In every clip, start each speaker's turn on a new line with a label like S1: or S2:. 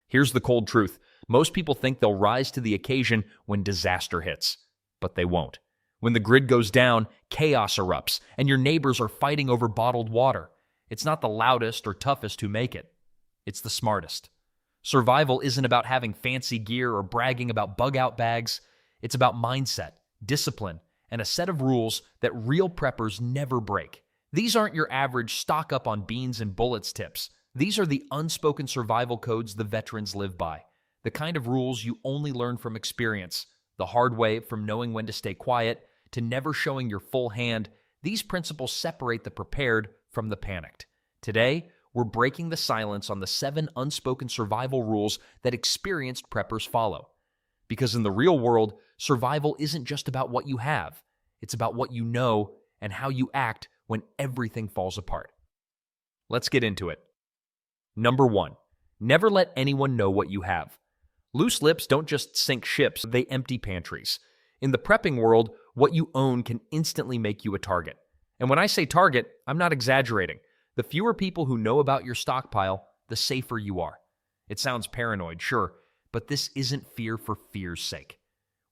S1: Here's the cold truth. Most people think they'll rise to the occasion when disaster hits, but they won't. When the grid goes down, chaos erupts, and your neighbors are fighting over bottled water. It's not the loudest or toughest who make it. It's the smartest. Survival isn't about having fancy gear or bragging about bug-out bags. It's about mindset, discipline, and a set of rules that real preppers never break. These aren't your average stock up on beans and bullets tips. These are the unspoken survival codes the veterans live by. The kind of rules you only learn from experience. The hard way, from knowing when to stay quiet to never showing your full hand. These principles separate the prepared from the panicked. Today, we're breaking the silence on the 7 unspoken survival rules that experienced preppers follow. Because in the real world, survival isn't just about what you have. It's about what you know and how you act when everything falls apart. Let's get into it. Number 1, never let anyone know what you have. Loose lips don't just sink ships, they empty pantries. In the prepping world, what you own can instantly make you a target. And when I say target, I'm not exaggerating. The fewer people who know about your stockpile, the safer you are. It sounds paranoid, sure, but this isn't fear for fear's sake.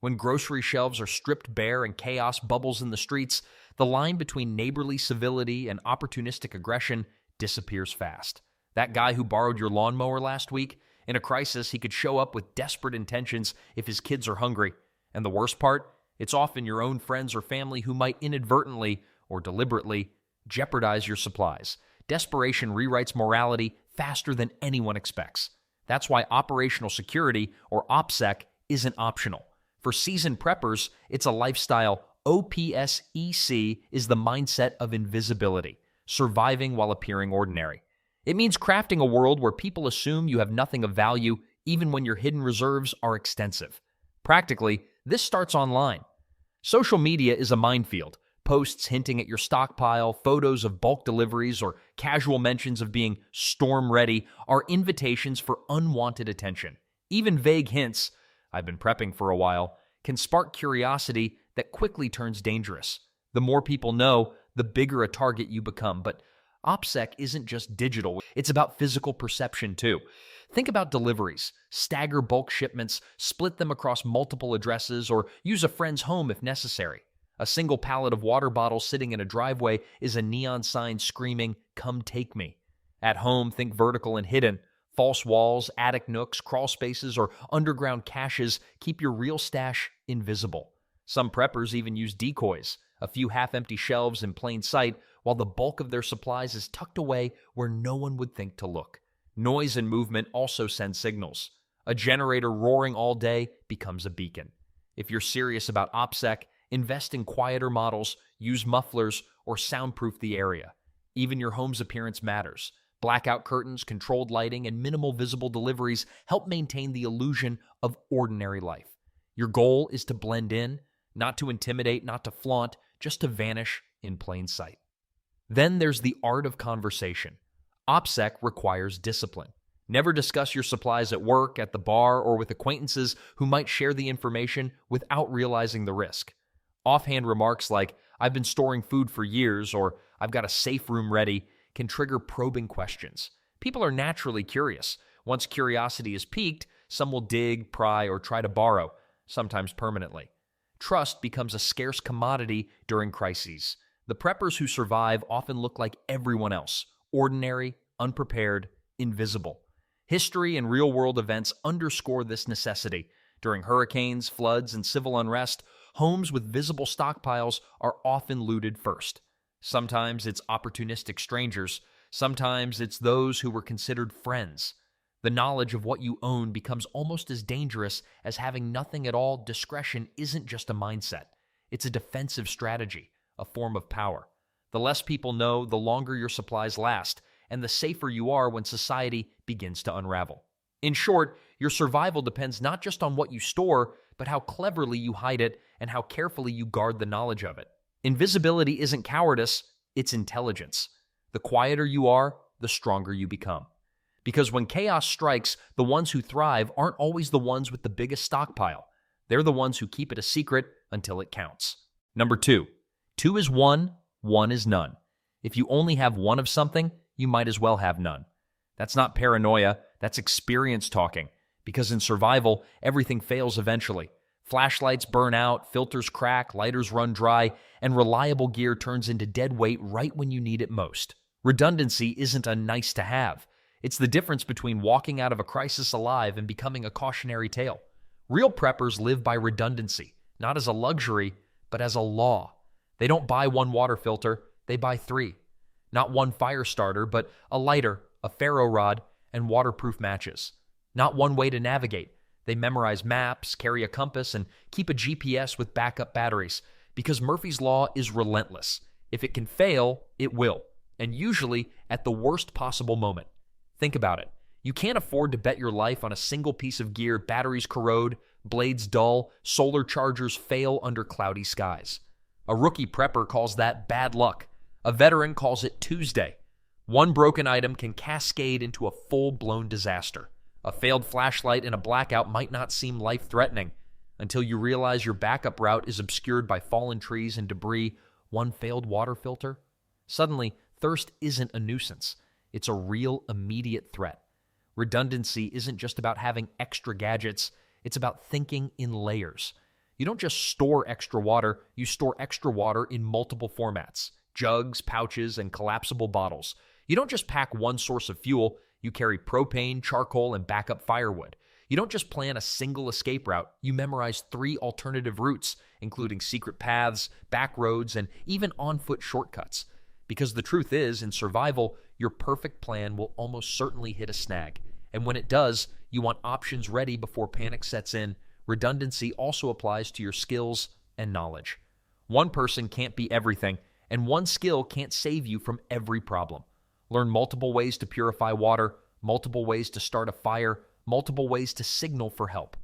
S1: When grocery shelves are stripped bare and chaos bubbles in the streets, the line between neighborly civility and opportunistic aggression disappears fast. That guy who borrowed your lawnmower last week, in a crisis, he could show up with desperate intentions if his kids are hungry. And the worst part? It's often your own friends or family who might inadvertently or deliberately jeopardize your supplies. Desperation rewrites morality faster than anyone expects. That's why operational security, or OPSEC, isn't optional. For seasoned preppers, it's a lifestyle. OPSEC is the mindset of invisibility, surviving while appearing ordinary. It means crafting a world where people assume you have nothing of value, even when your hidden reserves are extensive. Practically, this starts online. Social media is a minefield. Posts hinting at your stockpile, photos of bulk deliveries, or casual mentions of being storm-ready are invitations for unwanted attention. Even vague hints, "I've been prepping for a while," can spark curiosity that quickly turns dangerous. The more people know, the bigger a target you become. But OPSEC isn't just digital, it's about physical perception too. Think about deliveries. Stagger bulk shipments, split them across multiple addresses, or use a friend's home if necessary. A single pallet of water bottles sitting in a driveway is a neon sign screaming, "Come take me." At home, think vertical and hidden. False walls, attic nooks, crawl spaces, or underground caches keep your real stash invisible. Some preppers even use decoys, a few half-empty shelves in plain sight, while the bulk of their supplies is tucked away where no one would think to look. Noise and movement also send signals. A generator roaring all day becomes a beacon. If you're serious about OPSEC, invest in quieter models, use mufflers, or soundproof the area. Even your home's appearance matters. Blackout curtains, controlled lighting, and minimal visible deliveries help maintain the illusion of ordinary life. Your goal is to blend in, not to intimidate, not to flaunt, just to vanish in plain sight. Then there's the art of conversation. OPSEC requires discipline. Never discuss your supplies at work, at the bar, or with acquaintances who might share the information without realizing the risk. Offhand remarks like, "I've been storing food for years," or "I've got a safe room ready," can trigger probing questions. People are naturally curious. Once curiosity is piqued, some will dig, pry, or try to borrow, sometimes permanently. Trust becomes a scarce commodity during crises. The preppers who survive often look like everyone else: ordinary, unprepared, invisible. History and real-world events underscore this necessity. During hurricanes, floods, and civil unrest, homes with visible stockpiles are often looted first. Sometimes it's opportunistic strangers. Sometimes it's those who were considered friends. The knowledge of what you own becomes almost as dangerous as having nothing at all. Discretion isn't just a mindset. It's a defensive strategy, a form of power. The less people know, the longer your supplies last, and the safer you are when society begins to unravel. In short, your survival depends not just on what you store, but how cleverly you hide it and how carefully you guard the knowledge of it. Invisibility isn't cowardice, it's intelligence. The quieter you are, the stronger you become. Because when chaos strikes, the ones who thrive aren't always the ones with the biggest stockpile. They're the ones who keep it a secret until it counts. Number 2. 2 is 1, 1 is none. If you only have one of something, you might as well have none. That's not paranoia, That's experience talking, because in survival, everything fails eventually. Flashlights burn out, filters crack, lighters run dry, and reliable gear turns into dead weight right when you need it most. Redundancy isn't a nice to have. It's the difference between walking out of a crisis alive and becoming a cautionary tale. Real preppers live by redundancy, not as a luxury, but as a law. They don't buy one water filter, they buy 3. Not one fire starter, but a lighter, a ferro rod, and waterproof matches. Not one way to navigate. They memorize maps, carry a compass, and keep a GPS with backup batteries, because Murphy's Law is relentless. If it can fail, it will, and usually at the worst possible moment. Think about it. You can't afford to bet your life on a single piece of gear batteries corrode, blades dull, solar chargers fail under cloudy skies. A rookie prepper calls that bad luck. A veteran calls it Tuesday. One broken item can cascade into a full-blown disaster. A failed flashlight in a blackout might not seem life-threatening until you realize your backup route is obscured by fallen trees and debris, one failed water filter. Suddenly, thirst isn't a nuisance. It's a real, immediate threat. Redundancy isn't just about having extra gadgets. It's about thinking in layers. You don't just store extra water, you store extra water in multiple formats: jugs, pouches, and collapsible bottles. You don't just pack one source of fuel, you carry propane, charcoal, and backup firewood. You don't just plan a single escape route, you memorize 3 alternative routes, including secret paths, back roads, and even on-foot shortcuts. Because the truth is, in survival, your perfect plan will almost certainly hit a snag. And when it does, you want options ready before panic sets in. Redundancy also applies to your skills and knowledge. One person can't be everything, and one skill can't save you from every problem. Learn multiple ways to purify water, multiple ways to start a fire, multiple ways to signal for help.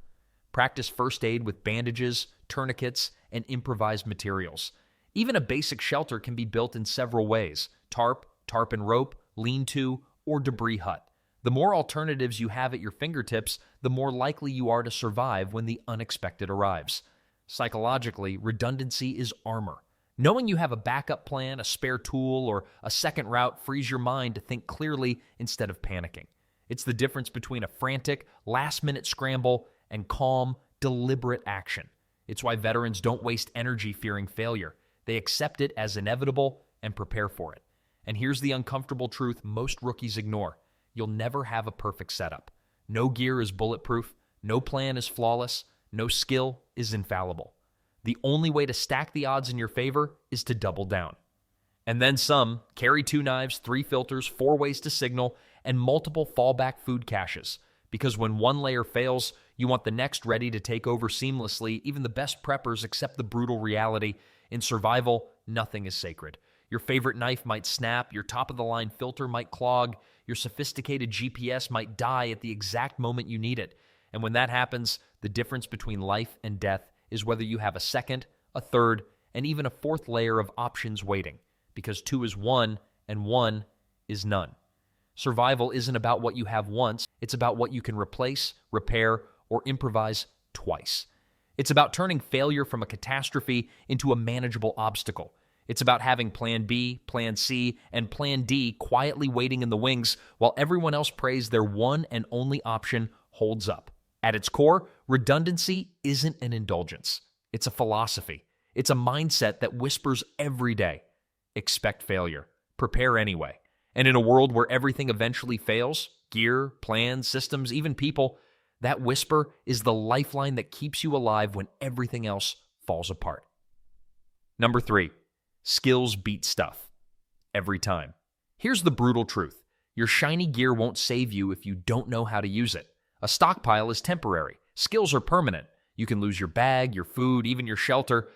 S1: Practice first aid with bandages, tourniquets, and improvised materials. Even a basic shelter can be built in several ways: tarp and rope, lean-to, or debris hut. The more alternatives you have at your fingertips, the more likely you are to survive when the unexpected arrives. Psychologically, redundancy is armor. Knowing you have a backup plan, a spare tool, or a second route frees your mind to think clearly instead of panicking. It's the difference between a frantic, last-minute scramble and calm, deliberate action. It's why veterans don't waste energy fearing failure. They accept it as inevitable and prepare for it. And here's the uncomfortable truth most rookies ignore. You'll never have a perfect setup. No gear is bulletproof, no plan is flawless, no skill is infallible. The only way to stack the odds in your favor is to double down. And then some. Carry 2 knives, 3 filters, 4 ways to signal, and multiple fallback food caches. Because when one layer fails, you want the next ready to take over seamlessly. Even the best preppers accept the brutal reality. In survival, nothing is sacred. Your favorite knife might snap, your top-of-the-line filter might clog, your sophisticated GPS might die at the exact moment you need it. And when that happens, the difference between life and death is whether you have a second, a third, and even a 4th layer of options waiting, because 2 is 1 and 1 is none. Survival isn't about what you have once, it's about what you can replace, repair, or improvise twice. It's about turning failure from a catastrophe into a manageable obstacle. It's about having Plan B, Plan C, and Plan D quietly waiting in the wings while everyone else prays their one and only option holds up. At its core, redundancy isn't an indulgence. It's a philosophy. It's a mindset that whispers every day: expect failure, prepare anyway. And in a world where everything eventually fails, gear, plans, systems, even people, that whisper is the lifeline that keeps you alive when everything else falls apart. Number 3, skills beat stuff. Every time. Here's the brutal truth. Your shiny gear won't save you if you don't know how to use it. A stockpile is temporary. Skills are permanent. You can lose your bag, your food, even your shelter.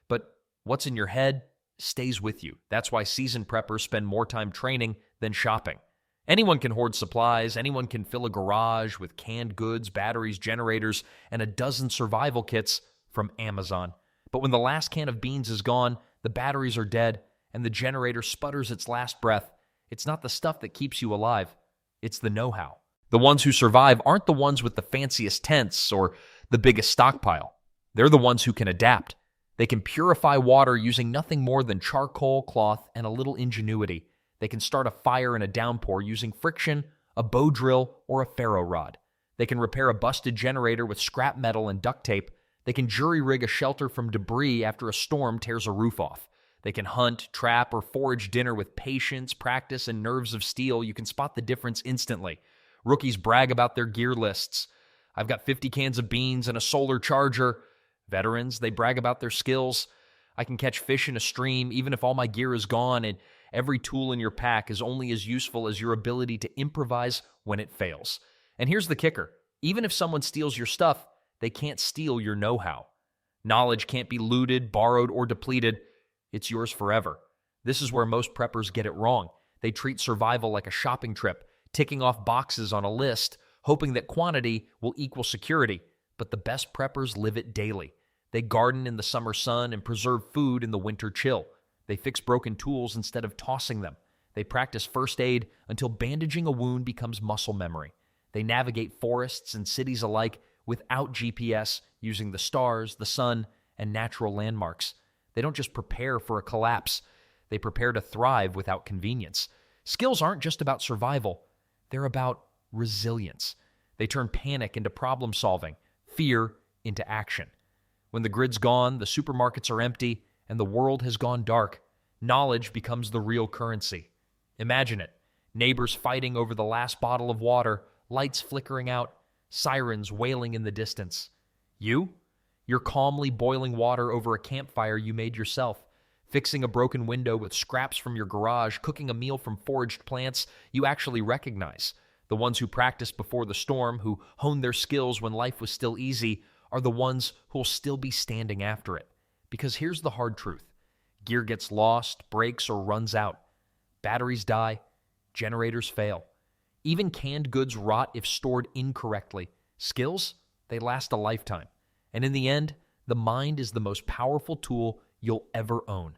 S1: But what's in your head stays with you. That's why seasoned preppers spend more time training than shopping. Anyone can hoard supplies. Anyone can fill a garage with canned goods, batteries, generators, and a dozen survival kits from Amazon. But when the last can of beans is gone, the batteries are dead, and the generator sputters its last breath, it's not the stuff that keeps you alive. It's the know-how. The ones who survive aren't the ones with the fanciest tents or the biggest stockpile. They're the ones who can adapt. They can purify water using nothing more than charcoal, cloth, and a little ingenuity. They can start a fire in a downpour using friction, a bow drill, or a ferro rod. They can repair a busted generator with scrap metal and duct tape. They can jury-rig a shelter from debris after a storm tears a roof off. They can hunt, trap, or forage dinner with patience, practice, and nerves of steel. You can spot the difference instantly. Rookies brag about their gear lists. I've got 50 cans of beans and a solar charger. Veterans, they brag about their skills. I can catch fish in a stream even if all my gear is gone, and every tool in your pack is only as useful as your ability to improvise when it fails. And here's the kicker. Even if someone steals your stuff, they can't steal your know-how. Knowledge can't be looted, borrowed, or depleted. It's yours forever. This is where most preppers get it wrong. They treat survival like a shopping trip, ticking off boxes on a list, hoping that quantity will equal security. But the best preppers live it daily. They garden in the summer sun and preserve food in the winter chill. They fix broken tools instead of tossing them. They practice first aid until bandaging a wound becomes muscle memory. They navigate forests and cities alike without GPS, using the stars, the sun, and natural landmarks. They don't just prepare for a collapse. They prepare to thrive without convenience. Skills aren't just about survival. They're about resilience. They turn panic into problem solving, fear into action. When the grid's gone, the supermarkets are empty, and the world has gone dark, knowledge becomes the real currency. Imagine it. Neighbors fighting over the last bottle of water, lights flickering out, sirens wailing in the distance. You're calmly boiling water over a campfire you made yourself, fixing a broken window with scraps from your garage, cooking a meal from foraged plants you actually recognize. The ones who practiced before the storm, who honed their skills when life was still easy, are the ones who'll still be standing after it. Because here's the hard truth. Gear gets lost, breaks, or runs out. Batteries die. Generators fail. Even canned goods rot if stored incorrectly. Skills, they last a lifetime. And in the end, the mind is the most powerful tool you'll ever own.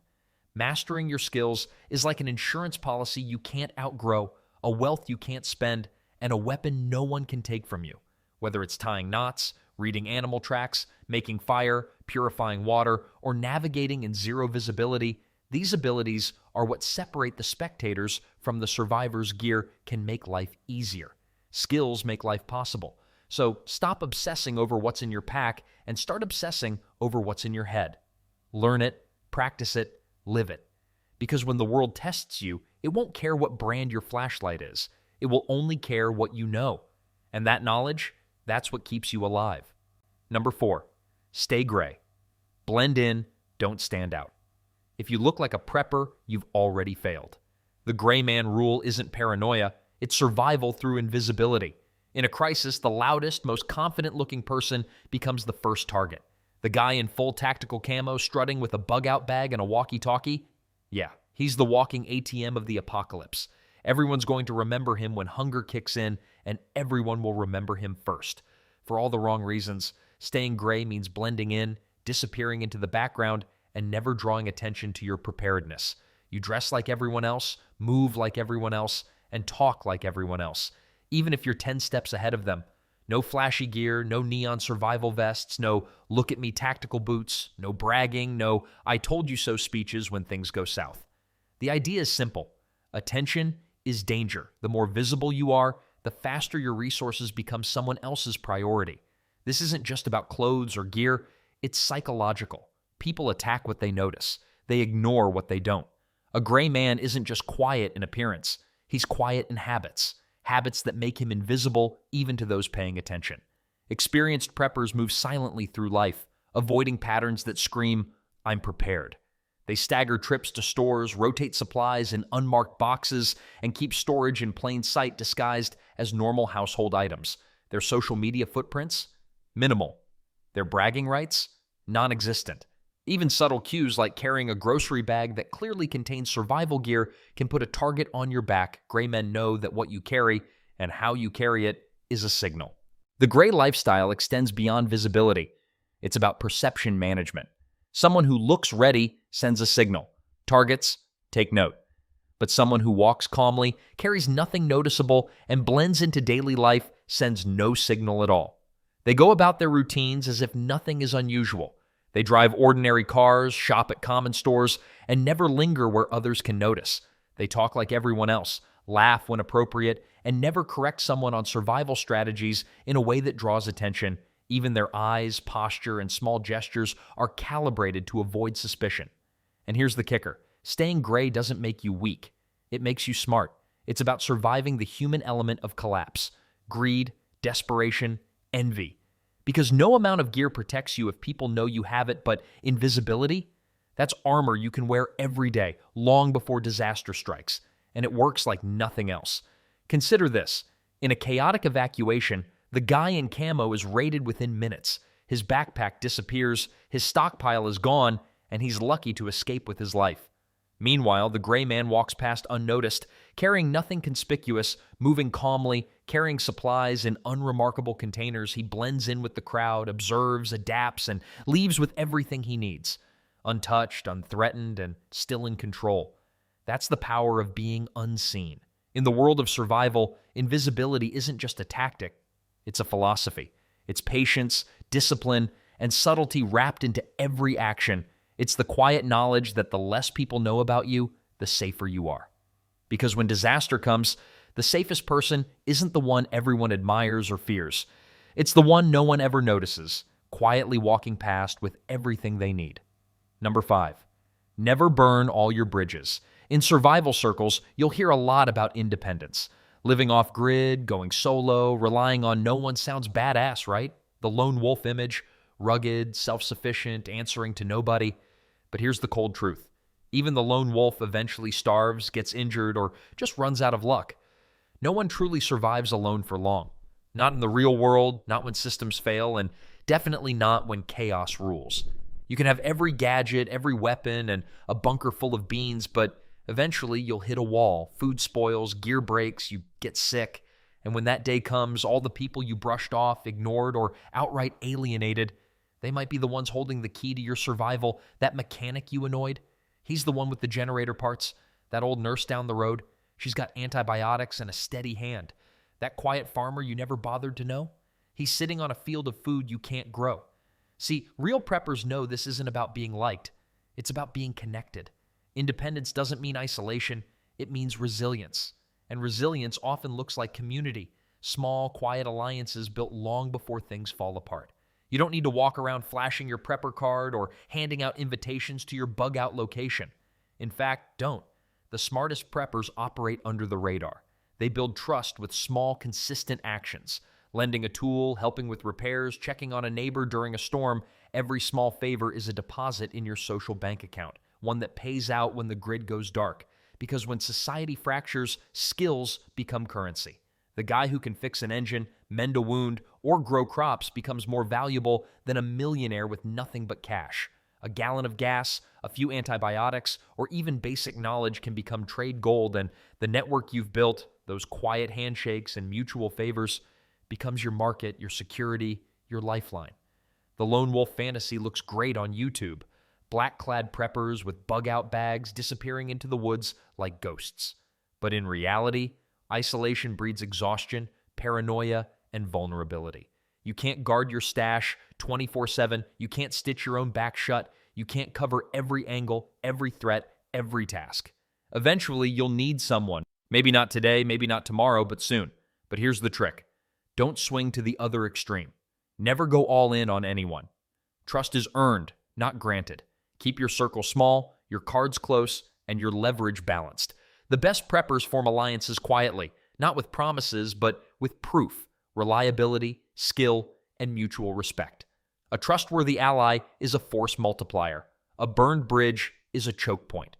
S1: Mastering your skills is like an insurance policy you can't outgrow, a wealth you can't spend, and a weapon no one can take from you. Whether it's tying knots, reading animal tracks, making fire, purifying water, or navigating in zero visibility, these abilities are what separate the spectators from the survivors. Gear can make life easier. Skills make life possible. So stop obsessing over what's in your pack and start obsessing over what's in your head. Learn it, practice it, live it. Because when the world tests you, it won't care what brand your flashlight is. It will only care what you know. And that knowledge, that's what keeps you alive. Number 4, stay gray. Blend in, don't stand out. If you look like a prepper, you've already failed. The gray man rule isn't paranoia, it's survival through invisibility. In a crisis, the loudest, most confident-looking person becomes the first target. The guy in full tactical camo strutting with a bug-out bag and a walkie-talkie? Yeah, he's the walking ATM of the apocalypse. Everyone's going to remember him when hunger kicks in, and everyone will remember him first. For all the wrong reasons, staying gray means blending in, disappearing into the background, and never drawing attention to your preparedness. You dress like everyone else, move like everyone else, and talk like everyone else, even if you're 10 steps ahead of them. No flashy gear, no neon survival vests, no look at me tactical boots, no bragging, no I told you so speeches when things go south. The idea is simple. Attention is danger. The more visible you are, the faster your resources become someone else's priority. This isn't just about clothes or gear, it's psychological. People attack what they notice. They ignore what they don't. A gray man isn't just quiet in appearance. He's quiet in habits. Habits that make him invisible even to those paying attention. Experienced preppers move silently through life, avoiding patterns that scream, I'm prepared. They stagger trips to stores, rotate supplies in unmarked boxes, and keep storage in plain sight disguised as normal household items. Their social media footprints? Minimal. Their bragging rights? Non-existent. Even subtle cues like carrying a grocery bag that clearly contains survival gear can put a target on your back. Gray men know that what you carry and how you carry it is a signal. The gray lifestyle extends beyond visibility. It's about perception management. Someone who looks ready sends a signal. Targets, take note. But someone who walks calmly, carries nothing noticeable, and blends into daily life sends no signal at all. They go about their routines as if nothing is unusual. They drive ordinary cars, shop at common stores, and never linger where others can notice. They talk like everyone else, laugh when appropriate, and never correct someone on survival strategies in a way that draws attention. Even their eyes, posture, and small gestures are calibrated to avoid suspicion. And here's the kicker. Staying gray doesn't make you weak. It makes you smart. It's about surviving the human element of collapse, greed, desperation, envy. Because no amount of gear protects you if people know you have it, but invisibility, that's armor you can wear every day, long before disaster strikes, and it works like nothing else. Consider this. In a chaotic evacuation, the guy in camo is raided within minutes. His backpack disappears, his stockpile is gone, and he's lucky to escape with his life. Meanwhile, the gray man walks past unnoticed, carrying nothing conspicuous, moving calmly, carrying supplies in unremarkable containers. He blends in with the crowd, observes, adapts, and leaves with everything he needs. Untouched, unthreatened, and still in control. That's the power of being unseen. In the world of survival, invisibility isn't just a tactic, it's a philosophy. It's patience, discipline, and subtlety wrapped into every action. It's the quiet knowledge that the less people know about you, the safer you are. Because when disaster comes, the safest person isn't the one everyone admires or fears. It's the one no one ever notices, quietly walking past with everything they need. Number 5, never burn all your bridges. In survival circles, you'll hear a lot about independence. Living off-grid, going solo, relying on no one sounds badass, right? The lone wolf image, rugged, self-sufficient, answering to nobody. But here's the cold truth. Even the lone wolf eventually starves, gets injured, or just runs out of luck. No one truly survives alone for long. Not in the real world, not when systems fail, and definitely not when chaos rules. You can have every gadget, every weapon, and a bunker full of beans, but eventually you'll hit a wall. Food spoils, gear breaks, you get sick. And when that day comes, all the people you brushed off, ignored, or outright alienated, they might be the ones holding the key to your survival. That mechanic you annoyed, he's the one with the generator parts. That old nurse down the road, she's got antibiotics and a steady hand. That quiet farmer you never bothered to know, he's sitting on a field of food you can't grow. See, real preppers know this isn't about being liked. It's about being connected. Independence doesn't mean isolation. It means resilience. And resilience often looks like community, small, quiet alliances built long before things fall apart. You don't need to walk around flashing your prepper card or handing out invitations to your bug-out location. In fact, don't. The smartest preppers operate under the radar. They build trust with small, consistent actions. Lending a tool, helping with repairs, checking on a neighbor during a storm. Every small favor is a deposit in your social bank account, one that pays out when the grid goes dark. Because when society fractures, skills become currency. The guy who can fix an engine, mend a wound, or grow crops becomes more valuable than a millionaire with nothing but cash. A gallon of gas, a few antibiotics, or even basic knowledge can become trade gold, and the network you've built, those quiet handshakes and mutual favors, becomes your market, your security, your lifeline. The lone wolf fantasy looks great on YouTube. Black-clad preppers with bug-out bags disappearing into the woods like ghosts. But in reality, isolation breeds exhaustion, paranoia, and vulnerability. You can't guard your stash 24/7. You can't stitch your own back shut. You can't cover every angle, every threat, every task. Eventually, you'll need someone. Maybe not today, maybe not tomorrow, but soon. But here's the trick. Don't swing to the other extreme. Never go all in on anyone. Trust is earned, not granted. Keep your circle small, your cards close, and your leverage balanced. The best preppers form alliances quietly, not with promises, but with proof, reliability, skill, and mutual respect. A trustworthy ally is a force multiplier. A burned bridge is a choke point.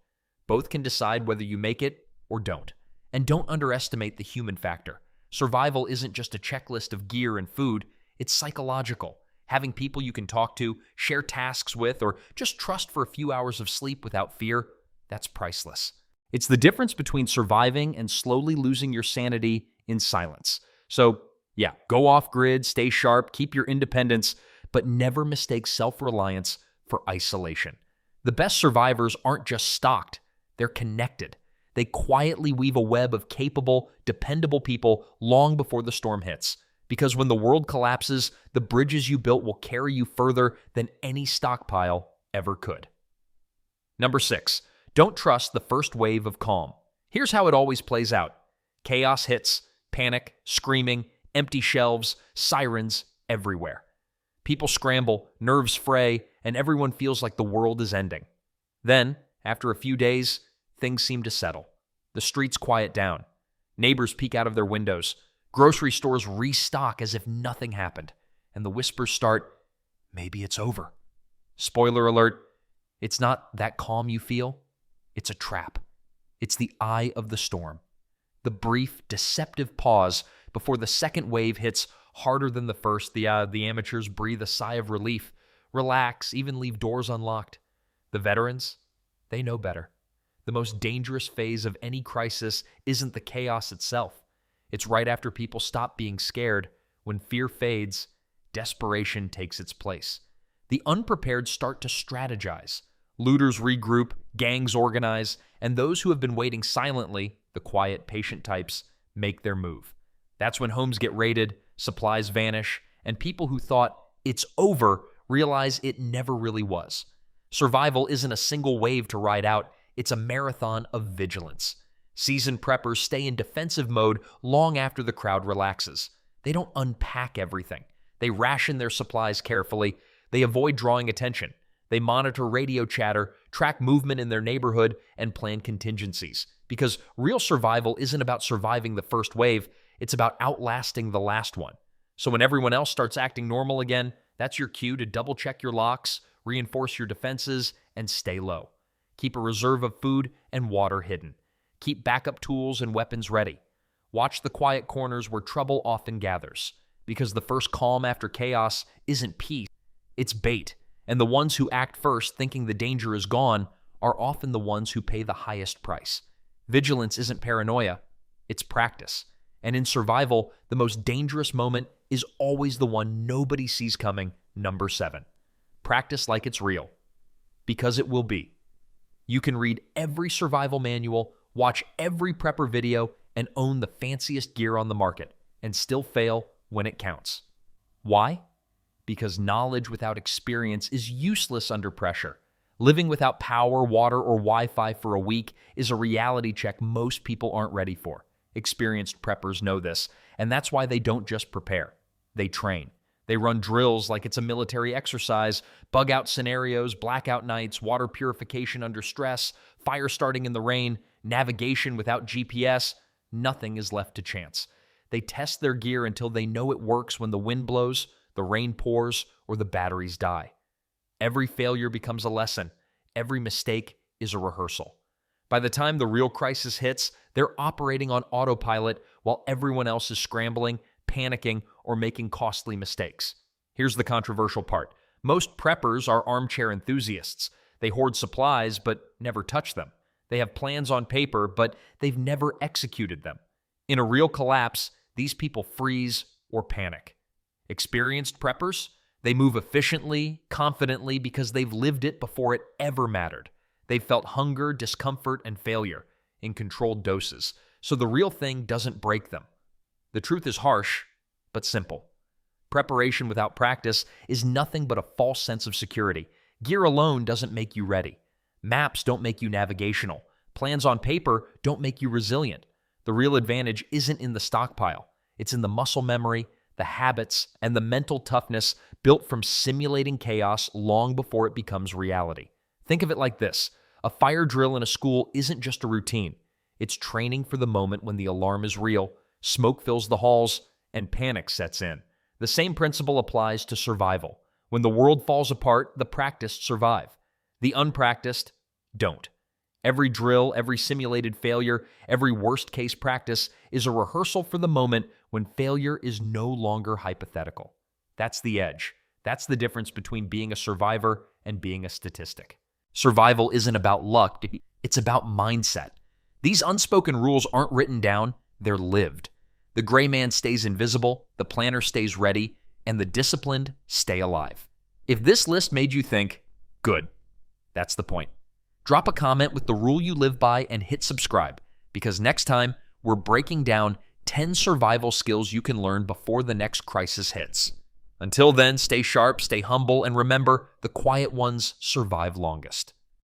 S1: Both can decide whether you make it or don't. And don't underestimate the human factor. Survival isn't just a checklist of gear and food, it's psychological. Having people you can talk to, share tasks with, or just trust for a few hours of sleep without fear, that's priceless. It's the difference between surviving and slowly losing your sanity in silence. So, yeah, go off grid, stay sharp, keep your independence, but never mistake self-reliance for isolation. The best survivors aren't just stocked, they're connected. They quietly weave a web of capable, dependable people long before the storm hits. Because when the world collapses, the bridges you built will carry you further than any stockpile ever could. Number 6, don't trust the first wave of calm. Here's how it always plays out. Chaos hits, panic, screaming, empty shelves, sirens everywhere. People scramble, nerves fray, and everyone feels like the world is ending. Then, after a few days, things seem to settle. The streets quiet down. Neighbors peek out of their windows. Grocery stores restock as if nothing happened. And the whispers start, maybe it's over. Spoiler alert, it's not that calm you feel. It's a trap. It's the eye of the storm. The brief, deceptive pause before the second wave hits harder than the first. The amateurs breathe a sigh of relief, relax, even leave doors unlocked. The veterans, they know better. The most dangerous phase of any crisis isn't the chaos itself. It's right after people stop being scared. When fear fades, desperation takes its place. The unprepared start to strategize. Looters regroup, gangs organize, and those who have been waiting silently, the quiet, patient types, make their move. That's when homes get raided, supplies vanish, and people who thought it's over realize it never really was. Survival isn't a single wave to ride out, it's a marathon of vigilance. Seasoned preppers stay in defensive mode long after the crowd relaxes. They don't unpack everything. They ration their supplies carefully. They avoid drawing attention. They monitor radio chatter, track movement in their neighborhood, and plan contingencies. Because real survival isn't about surviving the first wave, it's about outlasting the last one. So when everyone else starts acting normal again, that's your cue to double-check your locks, reinforce your defenses, and stay low. Keep a reserve of food and water hidden. Keep backup tools and weapons ready. Watch the quiet corners where trouble often gathers. Because the first calm after chaos isn't peace, it's bait. And the ones who act first, thinking the danger is gone, are often the ones who pay the highest price. Vigilance isn't paranoia, it's practice. And in survival, the most dangerous moment is always the one nobody sees coming, number 7. Practice like it's real. Because it will be. You can read every survival manual, watch every prepper video, and own the fanciest gear on the market, and still fail when it counts. Why? Because knowledge without experience is useless under pressure. Living without power, water, or Wi-Fi for a week is a reality check most people aren't ready for. Experienced preppers know this, and that's why they don't just prepare. They train. They run drills like it's a military exercise, bug-out scenarios, blackout nights, water purification under stress, fire starting in the rain, navigation without GPS. Nothing is left to chance. They test their gear until they know it works when the wind blows, the rain pours, or the batteries die. Every failure becomes a lesson. Every mistake is a rehearsal. By the time the real crisis hits, they're operating on autopilot while everyone else is scrambling, panicking, or making costly mistakes. Here's the controversial part. Most preppers are armchair enthusiasts. They hoard supplies, but never touch them. They have plans on paper, but they've never executed them. In a real collapse, these people freeze or panic. Experienced preppers, they move efficiently, confidently, because they've lived it before it ever mattered. They've felt hunger, discomfort, and failure in controlled doses, so the real thing doesn't break them. The truth is harsh, but simple. Preparation without practice is nothing but a false sense of security. Gear alone doesn't make you ready. Maps don't make you navigational. Plans on paper don't make you resilient. The real advantage isn't in the stockpile. It's in the muscle memory, the habits, and the mental toughness built from simulating chaos long before it becomes reality. Think of it like this. A fire drill in a school isn't just a routine. It's training for the moment when the alarm is real, smoke fills the halls, and panic sets in. The same principle applies to survival. When the world falls apart, the practiced survive. The unpracticed don't. Every drill, every simulated failure, every worst-case practice is a rehearsal for the moment when failure is no longer hypothetical. That's the edge. That's the difference between being a survivor and being a statistic. Survival isn't about luck, it's about mindset. These unspoken rules aren't written down, they're lived. The gray man stays invisible, the planner stays ready, and the disciplined stay alive. If this list made you think, good, that's the point. Drop a comment with the rule you live by and hit subscribe, because next time we're breaking down 10 survival skills you can learn before the next crisis hits. Until then, stay sharp, stay humble, and remember, the quiet ones survive longest.